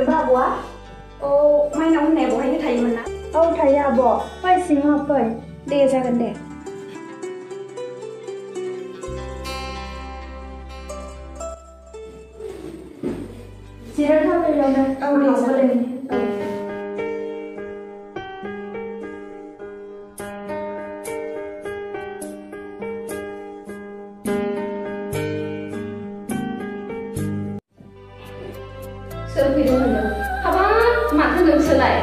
बा आब'आ औ माइनाव होननाया बहायनो थायोमोन ना औ थायो आब' फै सिङाव फै दे जागोन दे जिरायथावैयावनो औ दे जागोन सोर फैदों होनो हाबाब माथो नोंसोरलाय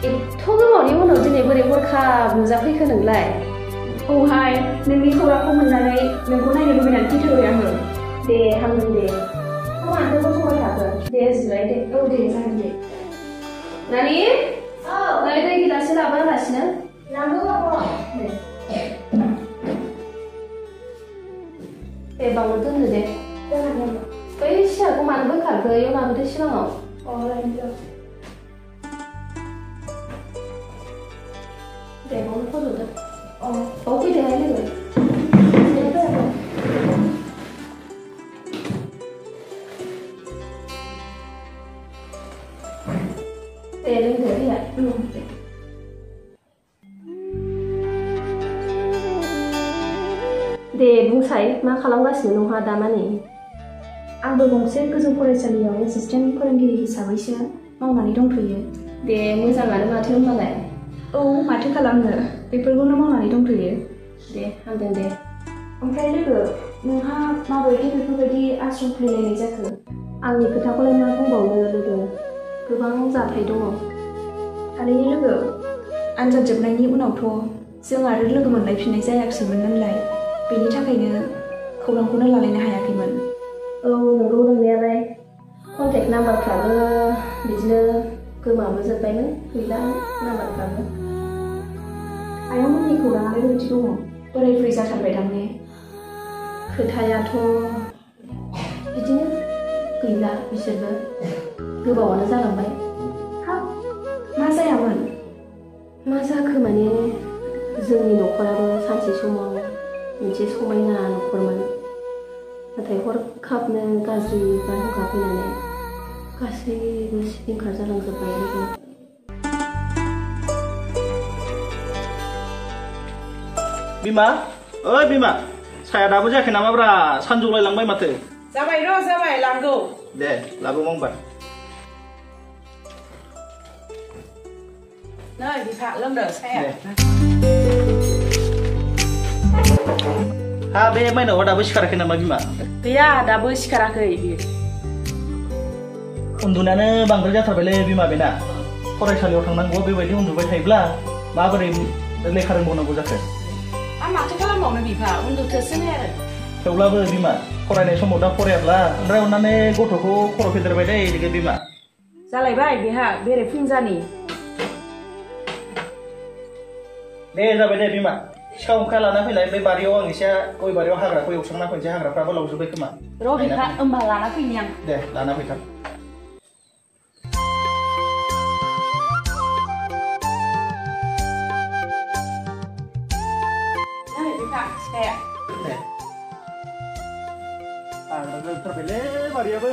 एथ' गोबावनि उनाव दिनै बोरै हरखाब नुजाफैखो नोंलाय औहाय नोंनि खौरांखौ मोननानै नोंखौ नायनो लुबैनानै फैथारबाय आङो दे हामदों दे माथो गसंबाय थाखो दे जिराय दे औ दे जागोन दे नानि औ नै दै गिलाससे लाबोगासिनो लांगौ आब' दे बावनो दोननो दे जागोन दे बै सियारखौ मानो बोखारखो इयाव लाबोदो सिगाङाव अ लायनो दे बावनो फज'दो अ बाव फैदोहाय लोगो दे लोंदो दैया दे बुंसाय मा खालामगासिनो नोंहा दामानि आंबो गंसे गोजौ फरायसालियाव एसिस्टेन्ट फोरोंगिरि हिसाबैसो मावनानै दंथ'यो दे मोजाङानो माथो होनबालाय औ माथो खालामनो बेफोरखौनो मावनानै दंथ'यो दे हामदों दे ओमफ्राय लोगो नोंहा माबायदि बेफोरबायदि आश्रम खुलिनाय जाखो आंनि खोथाखौलाय मा बुंबावनो लोगो गोबां जाथाय दङ थारैनो लोगो आनजाद जोबनायनि उनावथ' जों आरो लोगो मोनलायफिननाय जायाखैमोन नालाय बेनि थाखायनो खौरांखौनो लालायनो हायाखैमोन औ नंगौ नंनायालाय कन्टेक्ट नाम्बारफ्राबो बिदिनो गोमाबोजोब्बायमोन गैला नाम्बारफ्राबो आयंमोननि खौराङालाय बेबायदि दङ बोराय बुरै जाथारबाय थारमाने खोथायाथ' बिदिनो गैला बिसोरबो गोबावानो जालांबाय हाब मा जायामोन मा जाखो माने जोंनि न'खराबो सानसे समाव मोनसे समायना न'खरमोन नाथाय हरखाबनो गाज्रि बारहुंखा फैनानै गासैबो सिलिंखार जालांजोब्बाय लोगो बिमा ओइ बिमा साया दाबो जायाखै नामाब्रा सानजौलायलांबाय माथो जाबाय र' जाबाय लांगौ दे लाबो मांबार नै बिफा लोंदो साया हा बे माइनावा दाबो सिखाराखै नामा बिमा गैया दाबो सिखाराखै बियो उन्दुनायानो बांद्राय जाथारबायलै बिमा बेना फरायसालियाव थांनांगौ बेबायदि उन्दुबाय थायोब्ला माबोरै लेखा रोंबावनांगौ जाखो आं माथो खालामबावनो बिफा उन्दुथोसोनो आरो थेवब्लाबो बिमा फरायनाय समाव दा फरायाब्ला ओमफ्राय अननानै गथ'खौ खर' फेदेरबाय दे लोगो बिमा जालायबाय बेहा बेरे फुंजानि दे जाबाय दे बिमा सिखा अंखा लाना फैलाय बे बारियाव आं एसे गय बारियाव हाग्राखौ एवस्रांना फैनोसै हाग्राफ्राबो लावजोब्बाय खोमा र' बिफा होमबा लाना फैनि आं दे लाना फैथार नै बिफा सिखाया दे हाग्रा जोबथारबायलै बारियाबो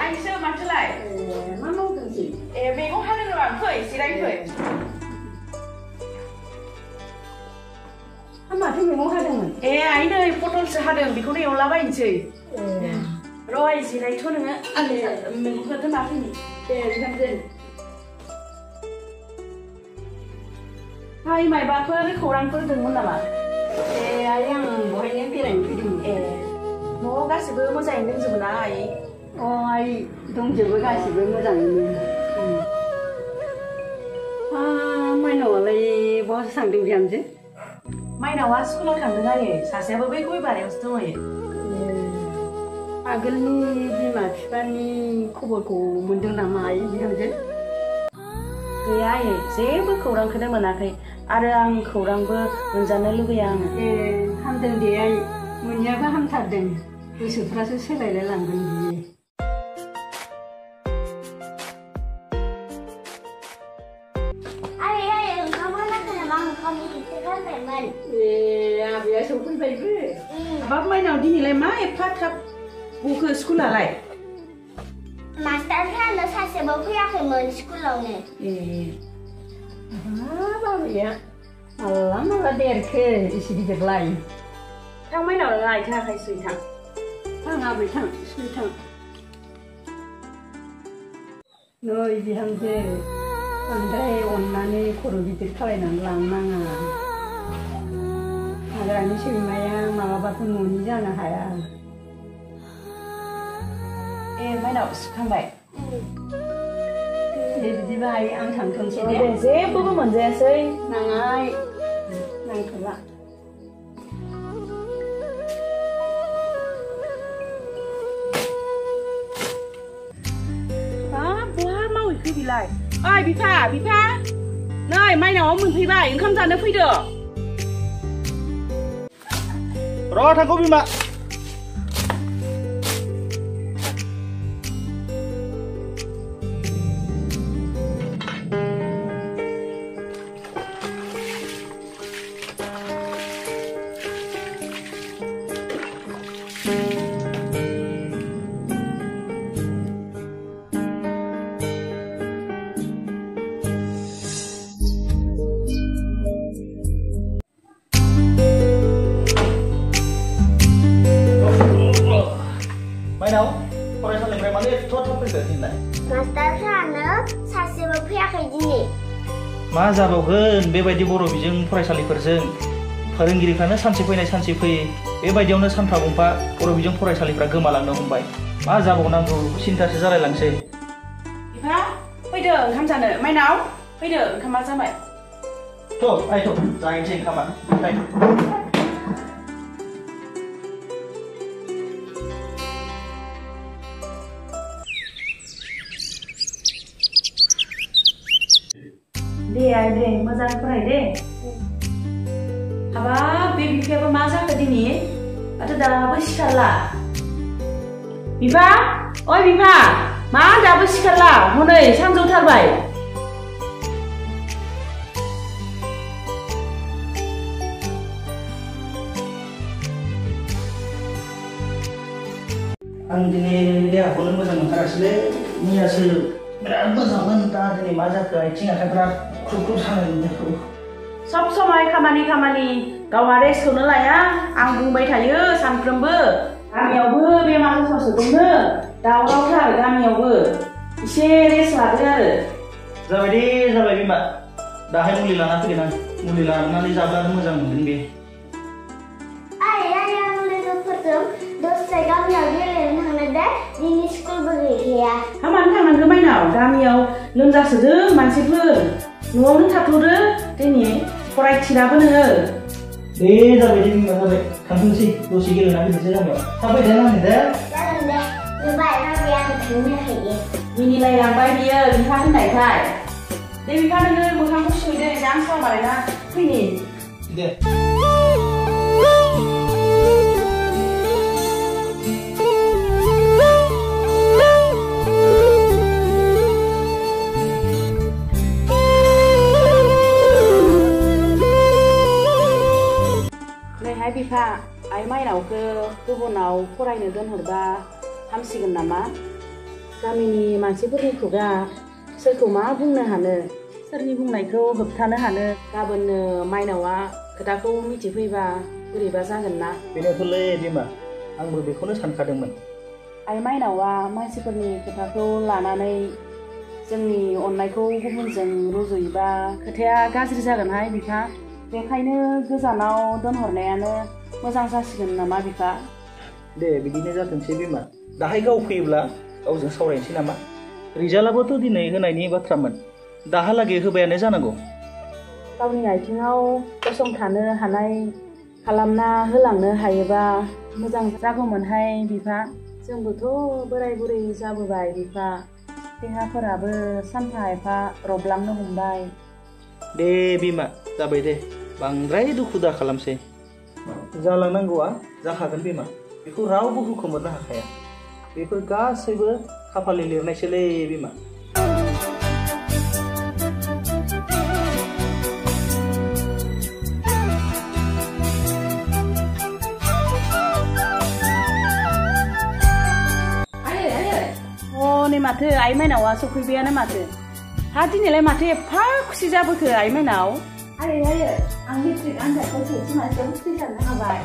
आइसो माथोलाय मा मावदोंसै मैगं हादों र' आं फै जिराय फै माथो मैगं हादोंमोन आइ नै पटलसो हादों बेखौनो एवलाबायनोसै र' आइ जिरायथ' नोङो आं मैगंखौ दोनना फैनि दे बिहामजो हाय मायबाफोर खौरांफोर दंमोन नामा आइ आं बहायनो बेरायनो फैदोंमोन न'आव गासिबो मोजाङैनो दंजोबो ना आइ आइ दंजोबो गासिबो मोजाङैनो माइनावालाय बहासो थांदों बिहामजो माइनावा स्कुलाव थांदों आरो सासेयाबो बै गय बारियावसो दंहैयो आगोलनि बिमा बिफानि खबरखौ मोनदों नामा आइ बिहामजो गैया आयै जेबो खौरांखौनो मोनाखै आरो आं खौरांबो मोनजानो लुगैया आङो हामदों दे आइ मोनैयाबो हामथारदों गोसोफ्रासो सोलायलाय लांगोन बियो आबैया सौफैबायबो हाबाब माइनाव दिनैलाय मा एफा थाब गखो स्कुलालाय मास्टारफ्रानो सासेबो फैयाखैमोन स्कुलावनो आबैया माला माला देरखो एसे गिदिरलाय थां माइनाव नोङो आइ थाङाखै सुइ थां आबै थां सुइ थां नै बिहामजो बांद्राय अननानै खर' गिदिर खालायनानै लांनाङा हाग्रानि सैमाया मालाबाथ' न'नि जानो हाया माइनाव सुखांबाय दे बिदिबा आइ आं थांथोंसै दे जेबोबो मोनजायासै नाङा आइ नांथ'ला बहा मावहैखो बिलाय ओइ बिफा नै माइनावा मोनफैबाय ओंखाम जानो फैदो र' थांगौ बिमा माइनाव फरायसालिनिफ्राय मानो एथ' थाब फैखो दिनलाय मास्टारफ्रानो सासेबो फैयाखै दिनै मा जाबावगोन बेबायदि बर' बिजों फरायसालिफोरजों फोरोंगिरिफ्रानो सानसे फैनाय सानसे फैयो बेबायदियावनो सानफा गंफा बर' बिजों फरायसालिफ्रा गोमालांनो हमबाय मा जाबावनांगौ सिन्तासो जालायलांसै बिफा फैदो ओंखाम जानो माइनाव फैदो ओंखामा जाबाय थ' आइथ' जाहैनोसै ओंखामा दे आइ दे मोजां फराय दे हाबाब बे बिफायाबो मा जाखो दिनै माथो दाबो सिखारला बिफा ओइ बिफा मा दाबो सिखारला हनै सानजौथारबाय आं दिनै देहाखौनो मोजां मोनथारासैलै मैयासो बिराद मोजांमोन दा दिनै मा जाखो आथिं आखाइफ्रा ख्रुब ख्रुब सानाय मोनदों सब समय खामानि गावहा रेस्टखौनो लाया आं बुंबाय थायो सानफ्रोमबो गामियावबो बेमार आजारसो दंनो दावरावथार गामियावबो एसे रेस्ट लादो आरो जाबाय बिमा दाहाय मुलि लाना फैगोन आं मुलि लानानै जाब्लानो मोजां मोनगोन बे आं लोगोफोरजों दसे गामियाव गेलेनो थांनो दे दिनै स्कुलबो गैखाया मानो थांनांगौ माइनाव गामियाव लोमजासोदों मानसिफोर न'आवनो थाथ'दो दिनै फरायथिराबो नोङो दे जाबाय दे बिमा जाबाय थांथोंसै दसे गेलेना फैनोसै गामियाव थाबाय थानो आंनि दे जागोन दे नुबाय माबाया आं थांनो हायो मिनिलायलांबाय बियो बिफा होननायखाय दे बिफा नोङो मोखांखौ सुहैदो जां साव बानायना फैनि दे बिफा आइ माइनावखौ गुबुनाव फरायनो दोनहरबा हामसिगोन नामा गामिनि मानसिफोरनि खुगा सोरखौ मा बुंनो हानो सोरनि बुंनायखौ होबथानो हानो गाबोननो माइनावा खोथाखौ मिथिफैबा बोरैबा जागोन ना बेनोथ'लै बिमा आंबो बेखौनो सानखादोंमोन आइ माइनावा मानसिफोरनि खोथाखौ लानानै जोंनि अननायखौ गुबुनजों रुजुयोबा खोथाया गाज्रि जागोनहाय बिफा बेखायनो गोजानाव दोनहरनायानो मोजां जासिगोन नामा बिफा दे बिदिनो जाथोंसै बिमा दाहाय गाव फैयोब्ला गावजों सावरायनोसै नामा रिजाल्टआबोथ' दिनै होनायनि बाथ्रामोन दाहालागै होबायानो जानांगौ गावनि आथिङाव गसंथानो हानाय खालामना होलांनो हायोबा मोजां जागौमोनहाय बिफा। जोंबोथ' बोराय बुरै जाबोबाय बिफा, देहाफोराबो सानफा एफा रबलांनो हमबाय। दे बिमा जाबाय दे, बांद्राय दुखु दा खालामसै। जालांनांगौआ जाखागोन बिमा, बेखौ रावबो हुखुमोरनो हाखाया। बेफोर गासैबो खाफालनि लिरनायसोलै बिमा। नै माथो आइ माइनावा सफैबायानो माथो। हा दिनैलाय माथो एफा खुसि जाबोखो आइ माइनाव? आं मेट्रिक आनजादखौ सेथि मासियाव उथ्रिसारनो हाबाय।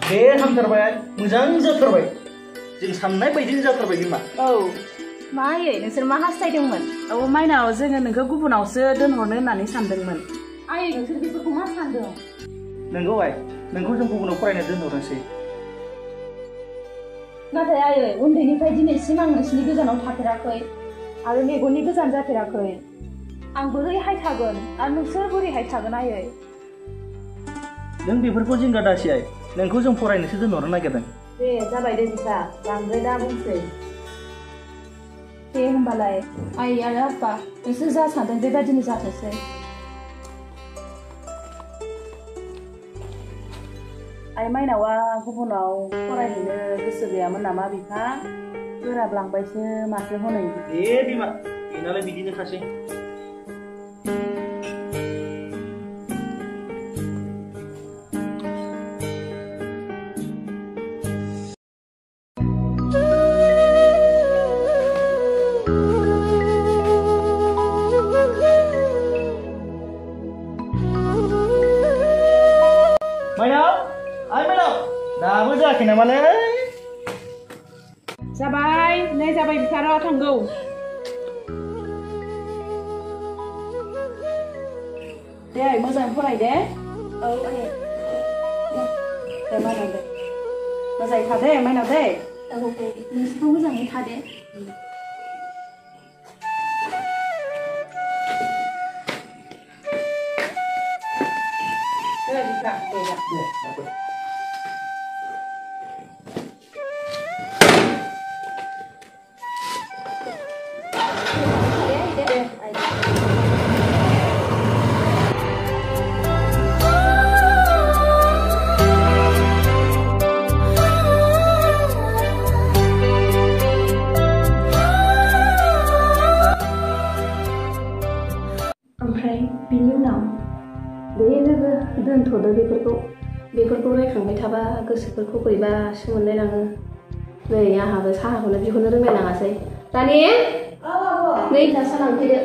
बे हामथारबाय, मोजां जाथारबाय, जों साननाय बायदिनो जाथारबाय बिमा। औ मा आयै नोंसोर मा हास्थायदोंमोन? औ माइनाव, जोङो नोंखौ गुबुनावसो दोनहरनो होननानै सानदोंमोन। आयै नोंसोर बेफोरखौ मा सानदों? नंगौ आइ, नोंखौ जों गुबुनाव फरायनो दोनहरनोसै। नाथाय आयै उन्दैनिफ्राय दिनैसिम आं नोंसिनि गोजानाव थाफेराखै आरो मेगननि गोजान जाफेराखै। आं बोरैहाय थागोन आरो नोंसोर बोरैहाय थागोन आयै? नों बेफोरखौ जिंगा दासि आइ, नोंखौ जों फरायनोसो दोनहरनो नागिरदों। दे जाबाय दे बिफा, बांद्राय दा बुंसै। दे होमबालाय आइ आरो आफा, नोंसोर जा सानदों बेबादिनो जाथोंसै। आइ माइनावा गुबुनाव फरायहैनो गोसो गैयामोन नामा बिफा? गोराबलांबायसो माथो हनै। दे बिमा, बेनालाय बिदिनोखासै। दाबो जायाखै नामालै? जाबाय नै जाबाय बिफा, र' थांगौ। दे मोजां फराय दे। औ आयै। दे माइनाव दे, मोजाङै था दे माइनाव दे। औ दे, नोंसोरबो मोजाङै था दे। दे बिफा, दे जा। ओमफ्राय बिनि उनाव दे लोगो दोनथ'दो बेफोरखौ रायखांबाय थाबा गोसोफोरखौ बोरैबासो मोनलायलाङो। नै आंहाबो साहाखौनो बिहरनो रोंलायलाङासै। रानि, नै दा साहा लांफैदो।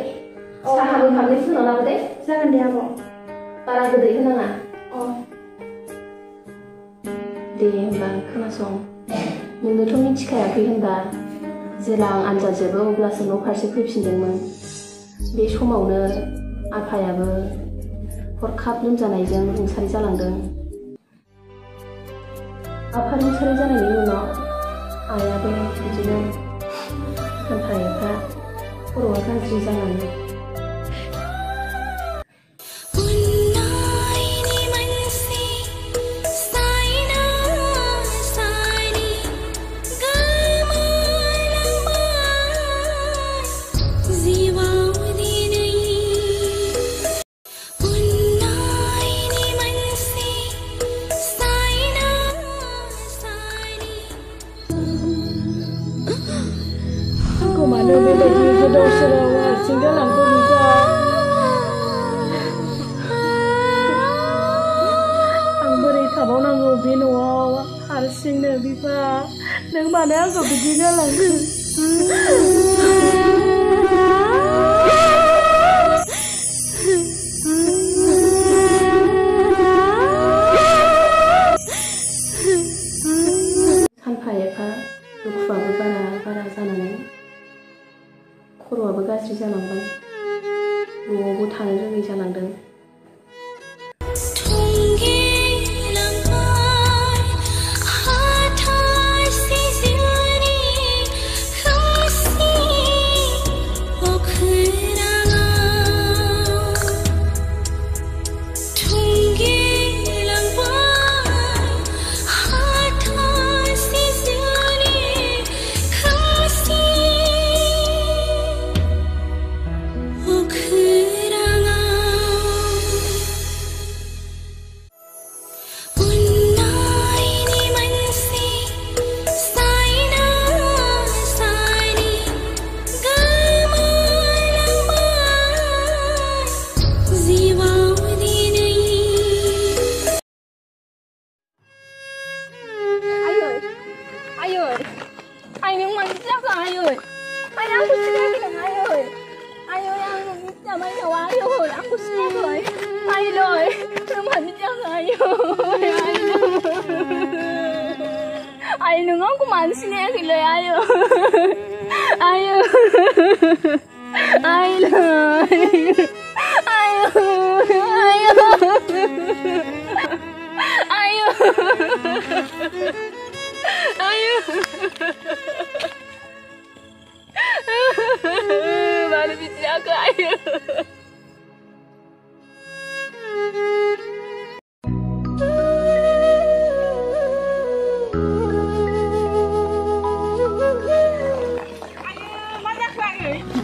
साहाबो फारनै फुदुंना लाबो दे। जागोन दे आब'। बारा गोदै होनाङा। अ दे होमबा खोनासं, नोंनोथ' मिथिखायाखै होनबा जेला आं आनजाद जोबो अब्लासो न' फारसे फैफिनदोंमोन। बे समावनो आफायाबो हरखाब लोमजानायजों रुंसारि जालांदों। आफा रुंसारि जानायनि उनाव आइयाबो बिदिनो सानफा एफा खर'आ गाज्रि जालाङो। मानो बेबायदि गोदाव सोराव हारसिं जालांखो बिफा? आं बोरै थाबावनांगौ बे न'आव हारसिंनो बिफा? नों मानो आंखौ बिदि जालांखो? सानफा एफा दुखुआबो बारा जानानै खर'आबो गाज्रि जालांबाय, न'आवबो थानो रोङै जालांदों। आइ नों आंखौ मानो सिनायाखैलै आयौ आयौ आयलै आयौ आयौ आयौ आयौ मानो बिदि जाखो आयौ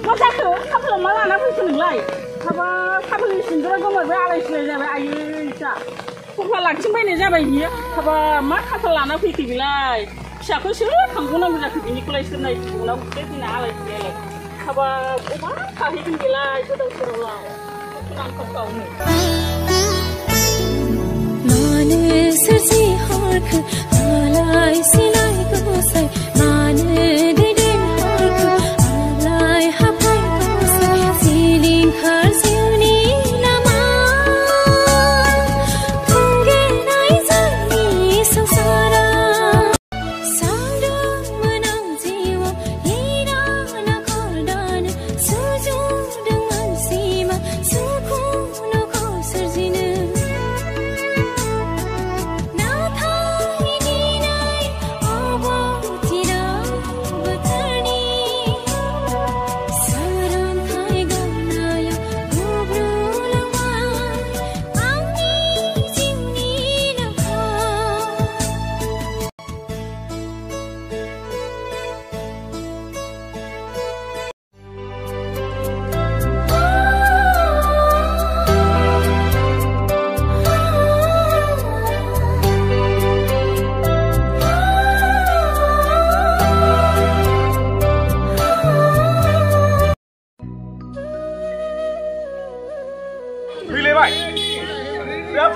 मा जाखो खाफालाव मा लाना फैखो नोंलाय हाबा खाफालनि सिन्दुरा गोमोरबाय आलाय सिलाय जाबाय आयै फिसा खख्ला लाखिंबायनाय जाबाय बियो हाबा मा खाफाल लाना फैखो बेलाय फिसाखौ सोर खांबावनांगौ जाखो बिनिखौलाय सोर नायफिनबावनांगौ फैना आलाय सिलायलाय हाबा अबा थाहैगोन बेलाय गोदाव सोरावलाय नांखावखावनो मानो सोरजि हरखो आलाय सिलाय गसाय मानो दैदेन हरखो आलाय हाफाय गसाय सिलिंखार जिउनि लामा खुंगेनाय जोंनि संसारा सानदोंमोन आं जिउआव लिरा नखर दानो सुजुदों मानसिमा सुखु नखर सोरजिनो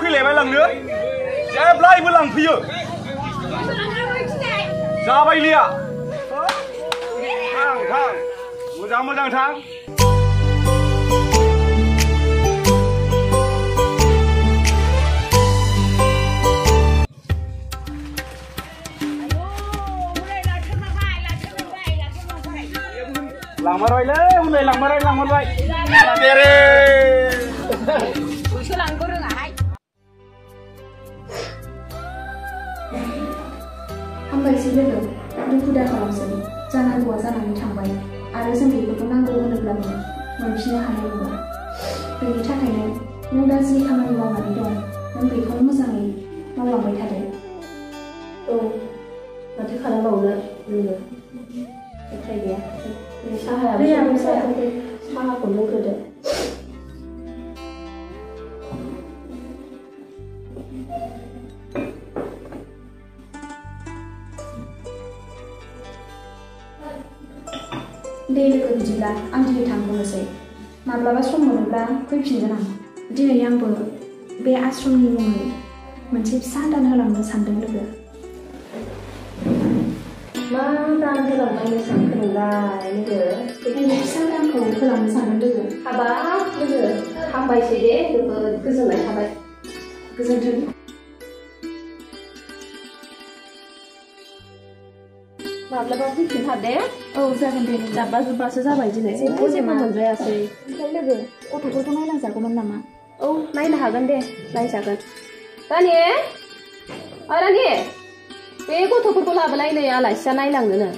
फैलायबाय लांनो जेब्लायबो लांफैयो जाबाय लिया थां थां मोजां मोजां थां लांमारबायलै उनै लांमारबाय देरे हामबायसै लोगो दुखु दाखालामसै जानांगौआ जानानै थांबाय आरो जों बेफोरखौ नांगौ होनोब्लाबो मोनफिननो हानाय नङा बेनि थाखायनो नों दा जि खामानि मावनानै दं नों बेखौनो मोजाङै मावलांबाय थादो औ माथो खालामबावनो लोगो उफाय गैया साहाखौ लोंग्रोदो दे लोगो बिदिब्ला आं दिनै थांबावनोसै माब्लाबा सम मोनोब्ला फैफिनगोन आं दिनै आंबो बे आश्रमनि मुङै मोनसे फिसा दान होलांनो सानदों लोगो मा दान होलांनो सानखो नोंलाय लोगो बे फिसा दानखौ होलांनो सानदों लोगो हाबाब लोगो हामबायसै दे जोबोद गोजोननाय थाबाय गोजोन्थों माब्लाबा फैफिनथार दे औ जागोन दे जाब्बा जुब्बासो जाबाय दिनै जेबो मोनजायासै ओमफ्राय लोगो गथ'फोरखौ नायलांजागौमोन नामा औ नायनो हागोन दे नायजागोन रानि रानि बे गथ'फोरखौ लाबोलाय नै आलासिया नायलांनोनो